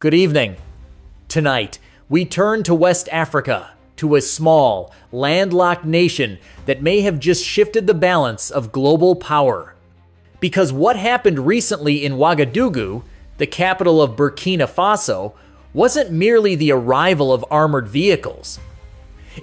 Good evening. Tonight, we turn to West Africa, to a small, landlocked nation that may have just shifted the balance of global power. Because what happened recently in Ouagadougou, the capital of Burkina Faso, wasn't merely the arrival of armored vehicles.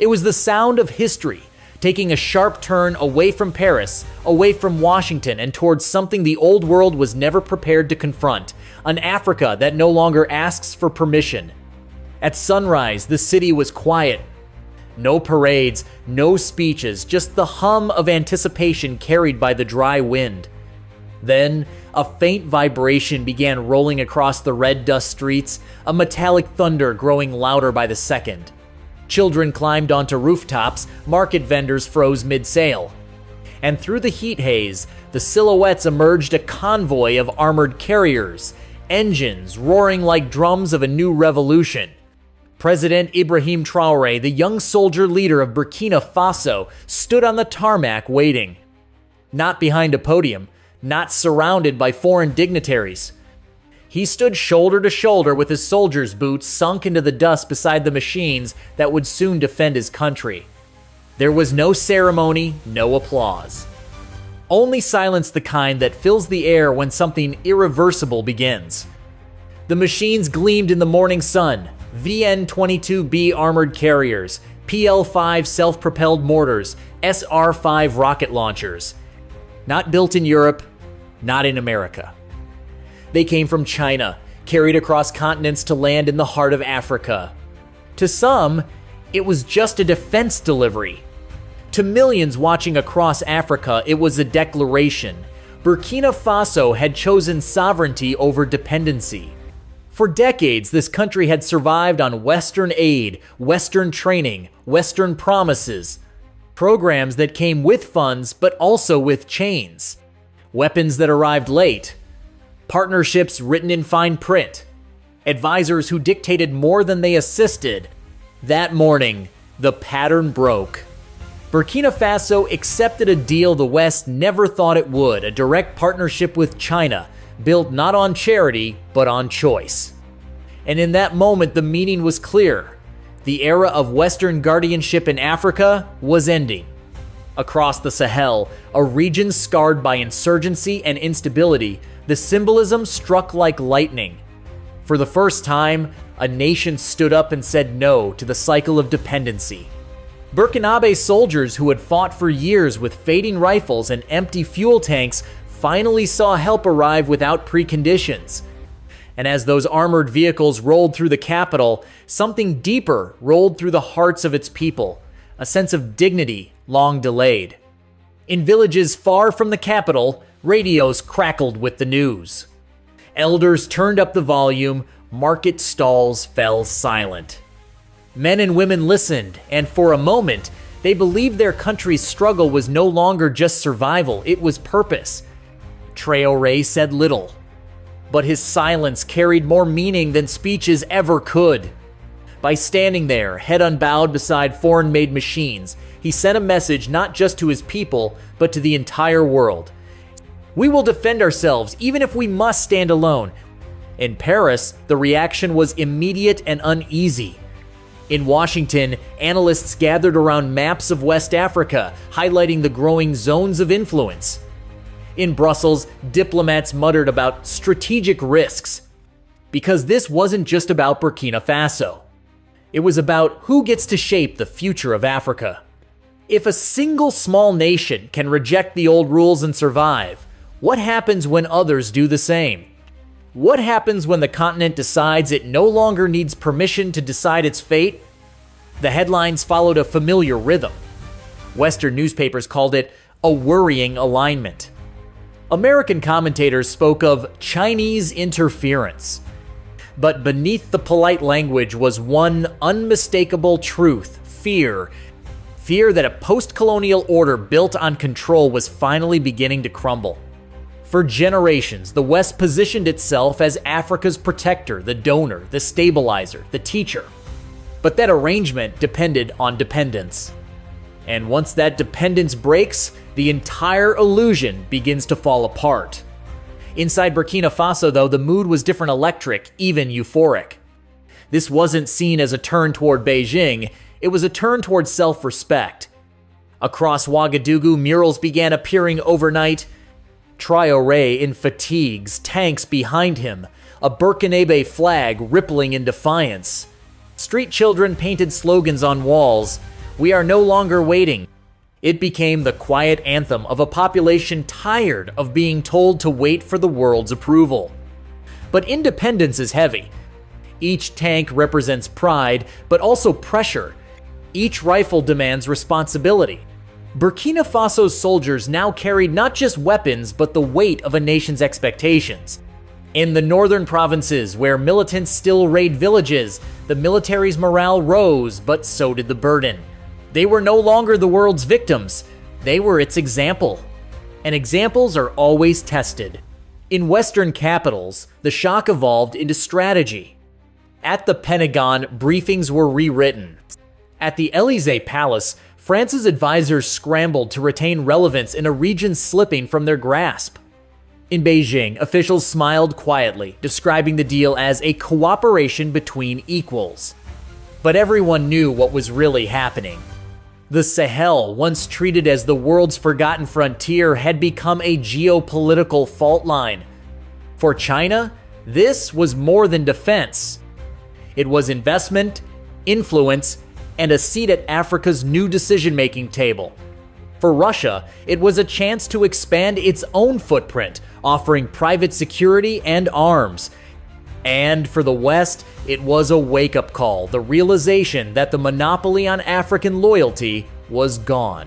It was the sound of history, taking a sharp turn away from Paris, away from Washington, and towards something the old world was never prepared to confront, an Africa that no longer asks for permission. At sunrise, the city was quiet. No parades, no speeches, just the hum of anticipation carried by the dry wind. Then, a faint vibration began rolling across the red dust streets, a metallic thunder growing louder by the second. Children climbed onto rooftops, market vendors froze mid-sail. And through the heat haze, the silhouettes emerged a convoy of armored carriers, engines roaring like drums of a new revolution. President Ibrahim Traore, the young soldier leader of Burkina Faso, stood on the tarmac waiting. Not behind a podium, not surrounded by foreign dignitaries. He stood shoulder to shoulder with his soldier's boots sunk into the dust beside the machines that would soon defend his country. There was no ceremony, no applause. Only silence, the kind that fills the air when something irreversible begins. The machines gleamed in the morning sun, VN-22B armored carriers, PL-5 self-propelled mortars, SR-5 rocket launchers. Not built in Europe, not in America. They came from China, carried across continents to land in the heart of Africa. To some, it was just a defense delivery. To millions watching across Africa, it was a declaration. Burkina Faso had chosen sovereignty over dependency. For decades, this country had survived on Western aid, Western training, Western promises. Programs that came with funds, but also with chains. Weapons that arrived late. Partnerships written in fine print. Advisors who dictated more than they assisted. That morning, the pattern broke. Burkina Faso accepted a deal the West never thought it would, a direct partnership with China, built not on charity, but on choice. And in that moment, the meaning was clear. The era of Western guardianship in Africa was ending. Across the Sahel, a region scarred by insurgency and instability, the symbolism struck like lightning. For the first time, a nation stood up and said no to the cycle of dependency. Burkinabe soldiers who had fought for years with fading rifles and empty fuel tanks finally saw help arrive without preconditions. And as those armored vehicles rolled through the capital, something deeper rolled through the hearts of its people, a sense of dignity long delayed. In villages far from the capital, radios crackled with the news. Elders turned up the volume, market stalls fell silent. Men and women listened, and for a moment, they believed their country's struggle was no longer just survival, it was purpose. Traoré said little, but his silence carried more meaning than speeches ever could. By standing there, head unbowed beside foreign-made machines, he sent a message not just to his people, but to the entire world. We will defend ourselves, even if we must stand alone. In Paris, the reaction was immediate and uneasy. In Washington, analysts gathered around maps of West Africa, highlighting the growing zones of influence. In Brussels, diplomats muttered about strategic risks. Because this wasn't just about Burkina Faso. It was about who gets to shape the future of Africa. If a single small nation can reject the old rules and survive, what happens when others do the same? What happens when the continent decides it no longer needs permission to decide its fate? The headlines followed a familiar rhythm. Western newspapers called it a worrying alignment. American commentators spoke of Chinese interference. But beneath the polite language was one unmistakable truth: fear. Fear that a post-colonial order built on control was finally beginning to crumble. For generations, the West positioned itself as Africa's protector, the donor, the stabilizer, the teacher. But that arrangement depended on dependence. And once that dependence breaks, the entire illusion begins to fall apart. Inside Burkina Faso, though, the mood was different, electric, even euphoric. This wasn't seen as a turn toward Beijing, it was a turn toward self-respect. Across Ouagadougou, murals began appearing overnight. Traoré in fatigues, tanks behind him, a Burkinabe flag rippling in defiance. Street children painted slogans on walls. We are no longer waiting. It became the quiet anthem of a population tired of being told to wait for the world's approval. But independence is heavy. Each tank represents pride, but also pressure. Each rifle demands responsibility. Burkina Faso's soldiers now carried not just weapons, but the weight of a nation's expectations. In the northern provinces, where militants still raid villages, the military's morale rose, but so did the burden. They were no longer the world's victims, they were its example. And examples are always tested. In Western capitals, the shock evolved into strategy. At the Pentagon, briefings were rewritten. At the Élysée Palace, France's advisors scrambled to retain relevance in a region slipping from their grasp. In Beijing, officials smiled quietly, describing the deal as a cooperation between equals. But everyone knew what was really happening. The Sahel, once treated as the world's forgotten frontier, had become a geopolitical fault line. For China, this was more than defense. It was investment, influence, and a seat at Africa's new decision-making table. For Russia, it was a chance to expand its own footprint, offering private security and arms. And for the West, it was a wake-up call, the realization that the monopoly on African loyalty was gone.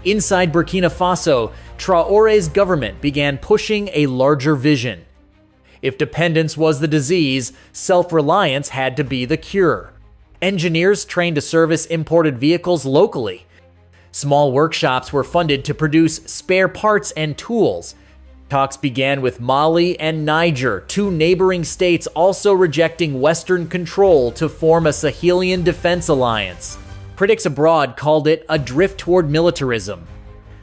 Inside Burkina Faso, Traoré's government began pushing a larger vision. If dependence was the disease, self-reliance had to be the cure. Engineers trained to service imported vehicles locally. Small workshops were funded to produce spare parts and tools. Talks began with Mali and Niger, two neighboring states also rejecting Western control to form a Sahelian defense alliance. Critics abroad called it a drift toward militarism.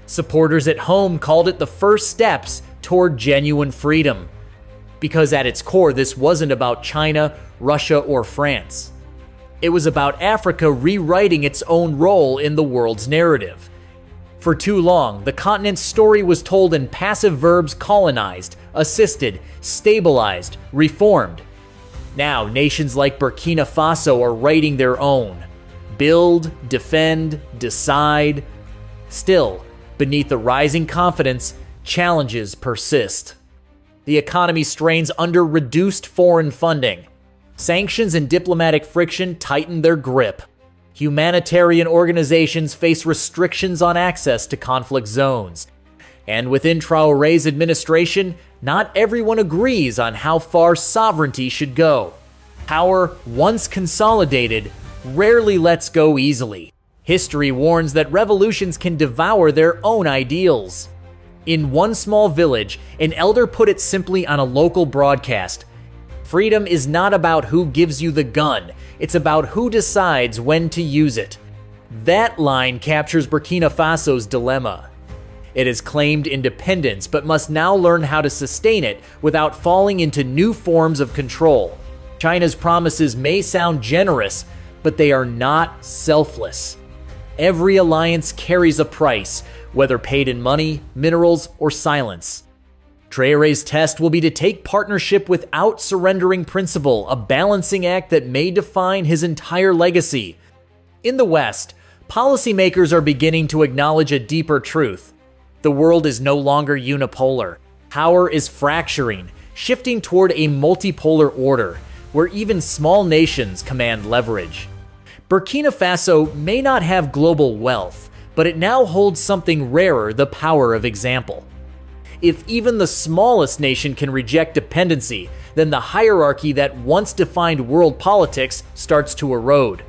Supporters at home called it the first steps toward genuine freedom. Because at its core, this wasn't about China, Russia, or France. It was about Africa rewriting its own role in the world's narrative. For too long, the continent's story was told in passive verbs: colonized, assisted, stabilized, reformed. Now, nations like Burkina Faso are writing their own. Build, defend, decide. Still, beneath the rising confidence, challenges persist. The economy strains under reduced foreign funding. Sanctions and diplomatic friction tighten their grip. Humanitarian organizations face restrictions on access to conflict zones. And within Traoré's administration, not everyone agrees on how far sovereignty should go. Power, once consolidated, rarely lets go easily. History warns that revolutions can devour their own ideals. In one small village, an elder put it simply on a local broadcast: freedom is not about who gives you the gun, it's about who decides when to use it. That line captures Burkina Faso's dilemma. It has claimed independence, but must now learn how to sustain it without falling into new forms of control. China's promises may sound generous, but they are not selfless. Every alliance carries a price, whether paid in money, minerals, or silence. Traoré's test will be to take partnership without surrendering principle, a balancing act that may define his entire legacy. In the West, policymakers are beginning to acknowledge a deeper truth. The world is no longer unipolar. Power is fracturing, shifting toward a multipolar order, where even small nations command leverage. Burkina Faso may not have global wealth, but it now holds something rarer: the power of example. If even the smallest nation can reject dependency, then the hierarchy that once defined world politics starts to erode.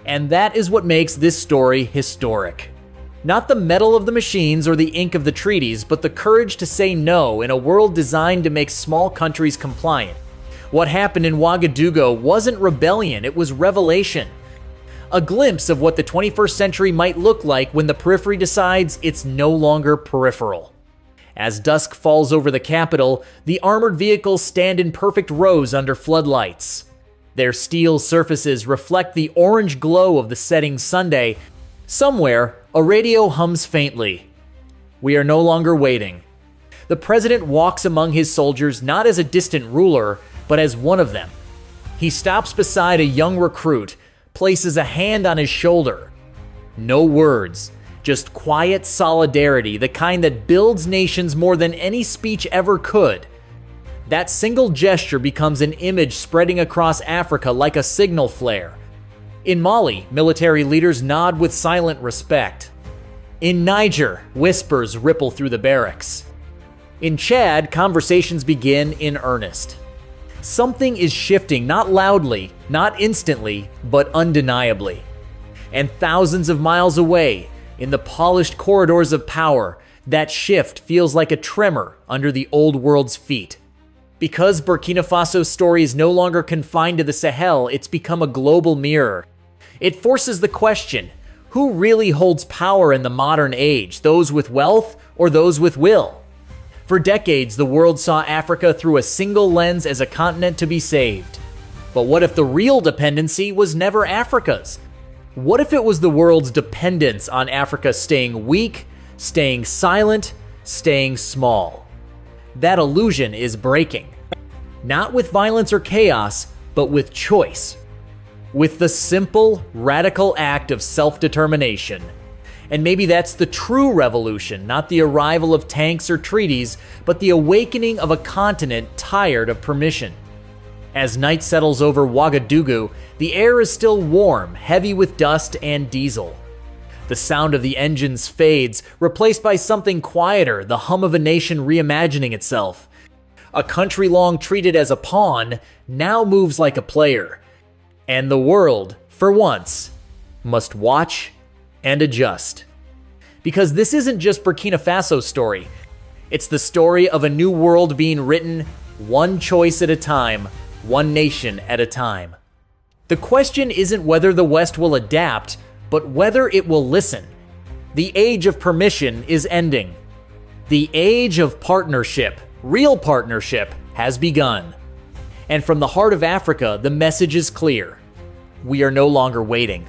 And that is what makes this story historic. Not the metal of the machines or the ink of the treaties, but the courage to say no in a world designed to make small countries compliant. What happened in Ouagadougou wasn't rebellion, it was revelation. A glimpse of what the 21st century might look like when the periphery decides it's no longer peripheral. As dusk falls over the capital, the armored vehicles stand in perfect rows under floodlights. Their steel surfaces reflect the orange glow of the setting Sunday. Somewhere, a radio hums faintly. We are no longer waiting. The president walks among his soldiers not as a distant ruler, but as one of them. He stops beside a young recruit, places a hand on his shoulder. No words, just quiet solidarity, the kind that builds nations more than any speech ever could. That single gesture becomes an image spreading across Africa like a signal flare. In Mali, military leaders nod with silent respect. In Niger, whispers ripple through the barracks. In Chad, conversations begin in earnest. Something is shifting, not loudly, not instantly, but undeniably. And thousands of miles away, in the polished corridors of power, that shift feels like a tremor under the old world's feet. Because Burkina Faso's story is no longer confined to the Sahel, it's become a global mirror. It forces the question, who really holds power in the modern age, those with wealth or those with will? For decades, the world saw Africa through a single lens as a continent to be saved. But what if the real dependency was never Africa's? What if it was the world's dependence on Africa staying weak, staying silent, staying small? That illusion is breaking. Not with violence or chaos, but with choice. With the simple, radical act of self-determination. And maybe that's the true revolution, not the arrival of tanks or treaties, but the awakening of a continent tired of permission. As night settles over Ouagadougou, the air is still warm, heavy with dust and diesel. The sound of the engines fades, replaced by something quieter, the hum of a nation reimagining itself. A country long treated as a pawn now moves like a player. And the world, for once, must watch and adjust. Because this isn't just Burkina Faso's story. It's the story of a new world being written one choice at a time, one nation at a time. The question isn't whether the West will adapt, but whether it will listen. The age of permission is ending. The age of partnership, real partnership, has begun. And from the heart of Africa, the message is clear. We are no longer waiting.